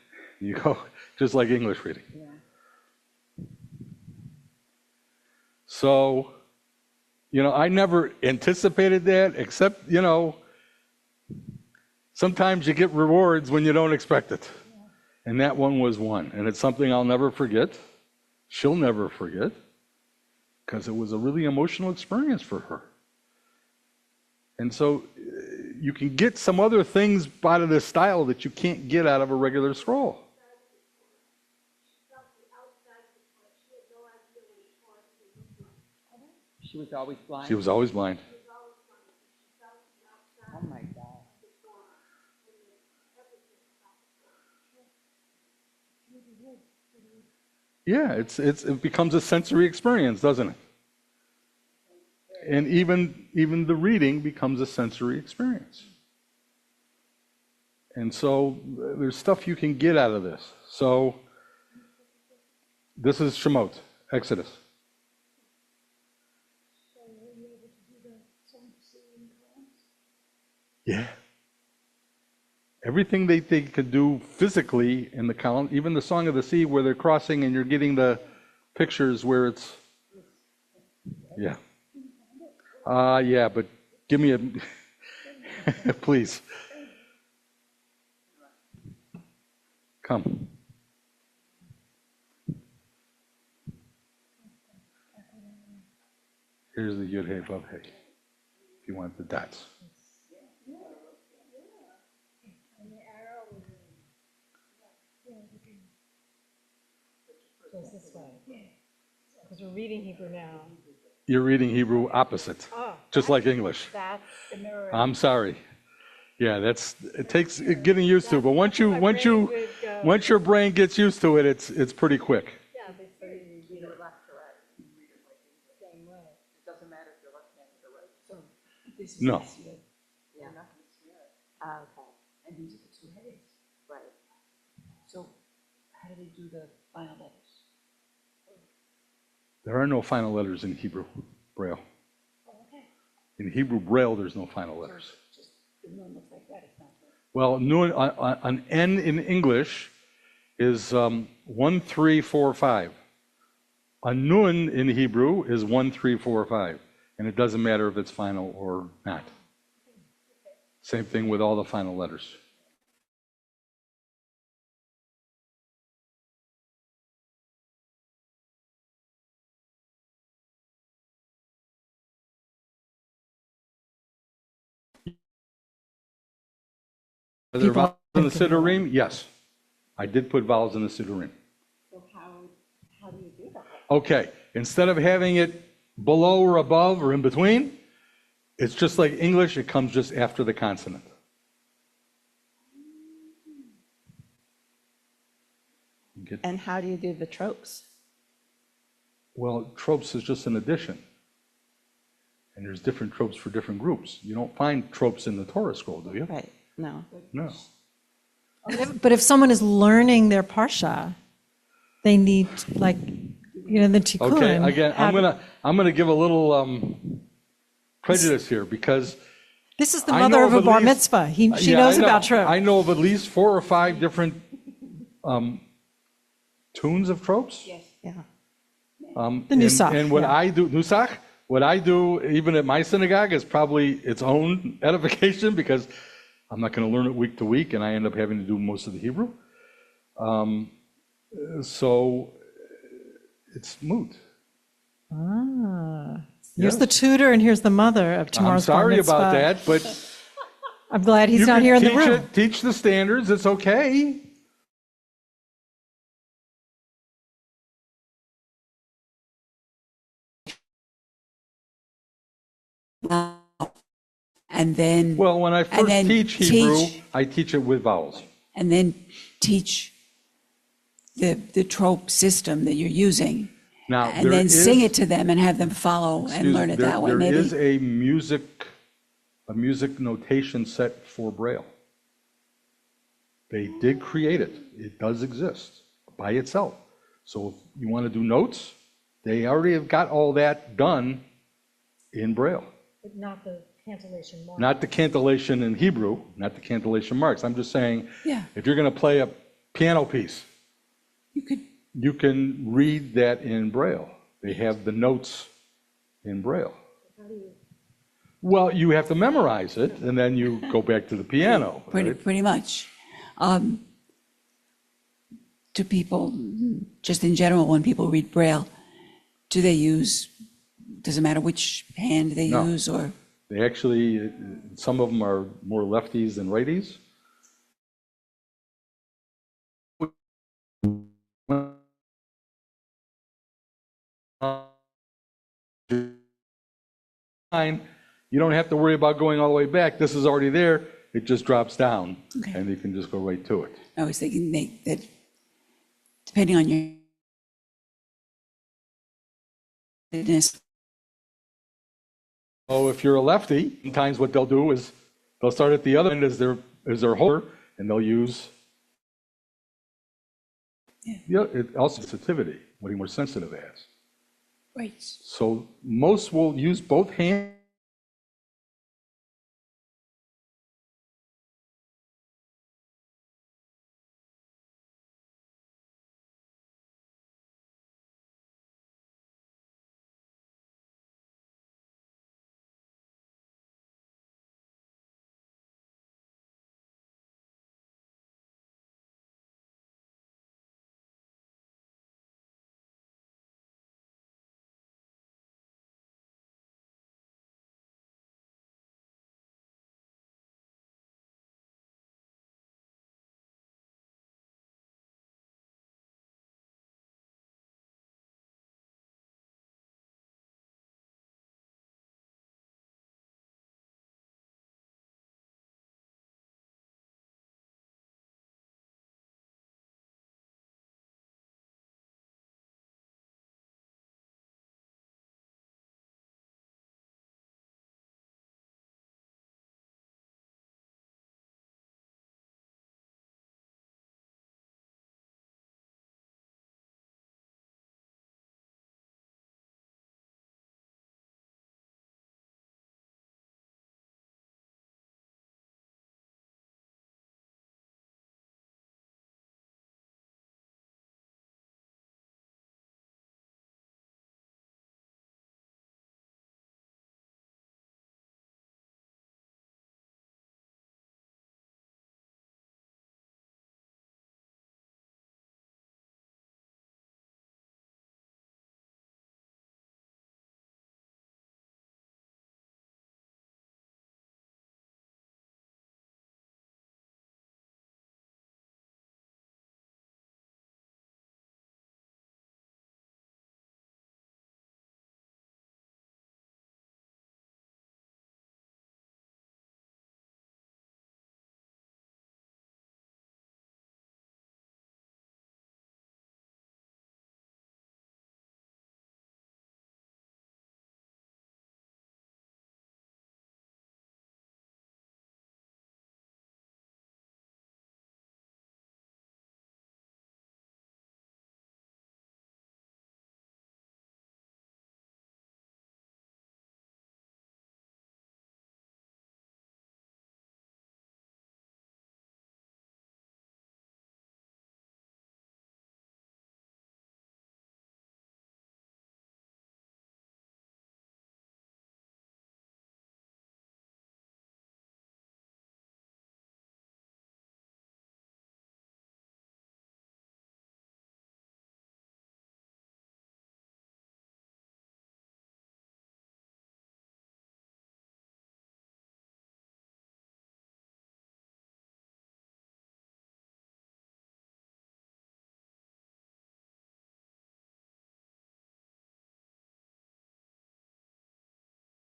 You go, just like English reading. Yeah. So, I never anticipated that, except, sometimes you get rewards when you don't expect it. And that one was one. And it's something I'll never forget. She'll never forget. Because it was a really emotional experience for her. And so you can get some other things out of this style that you can't get out of a regular scroll. She was always blind. She was always blind. Oh my God. Yeah, it becomes a sensory experience, doesn't it? And even the reading becomes a sensory experience. And so there's stuff you can get out of this. So this is Shemot, Exodus. Yeah. Everything they could do physically in the column, even the Song of the Sea where they're crossing and you're getting the pictures where it's, yeah. Yeah, but give me a, please. Come. Here's the Yud Hey Vav Hey, if you want the dots. Goes this way. Because we're reading Hebrew now. You're reading Hebrew opposite, just like English. That's the mirror. I'm sorry. Yeah, it takes getting used to, but once your brain gets used to it, it's pretty quick. Yeah, they say you read it left to right. You read it like this. Same way. It doesn't matter if you're left-handed or right. So this is No. this way. You're not going to smear it. Okay. And these are the two headings. Right. So how do they do the final letters? There are no final letters in Hebrew Braille. Oh, okay. In Hebrew Braille, there's no final letters. Just the nun looks like that. It's not good. Well, an N in English is 1, 3, 4, 5. A nun in Hebrew is 1, 3, 4, 5. And it doesn't matter if it's final or not. Same thing with all the final letters. Are there vowels in the Siddurim? Yes. I did put vowels in the Siddurim. So how do you do that? Okay, instead of having it below or above or in between, it's just like English, it comes just after the consonant. And how do you do the tropes? Well, tropes is just an addition. And there's different tropes for different groups. You don't find tropes in the Torah scroll, do you? Right, no. No. But if someone is learning their parsha, they need the tikkun. Okay, again, I'm gonna give a little prejudice here because This is the I mother know of a at bar least- mitzvah. She Yeah, knows I know. about tropes. I know of at least 4 or 5 different tunes of tropes. Yes. Yeah. The nusach, And what yeah. I do, nusach, what I do even at my synagogue is probably its own edification because I'm not going to learn it week to week and I end up having to do most of the Hebrew. So it's moot. Here's the tutor and here's the mother of I'm tomorrow's bar sorry mitzvah. about that, but I'm glad he's you not can here in the teach room. it, teach the standards, it's okay. and then, Well, when I And first then teach Hebrew, teach- I teach it with vowels. and then teach the trope system that you're using, Now, and there then is- sing it to them and have them follow and Excuse learn me, it that way, There maybe. is a music notation set for Braille. They did create it. It does exist by itself. So if you want to do notes, they already have got all that done in Braille. But not the cancellation mark. Not the cantillation in Hebrew, not the cantillation marks. I'm just saying, Yeah. if you're going to play a piano piece, You could, you can read that in Braille. They have the notes in Braille. Well, you have to memorize it, and then you go back to the piano. right? pretty much. Do people, just in general, when people read Braille, does it matter which hand they No. use, or? They actually, some of them are more lefties than righties. You don't have to worry about going all the way back. This is already there. It just drops down, Okay. and you can just go right to it. I was thinking that depending on your Oh, if you're a lefty, sometimes what they'll do is they'll start at the other end as their holder, and they'll use. Yeah, it also sensitivity, what he more sensitive as. right. So most will use both hands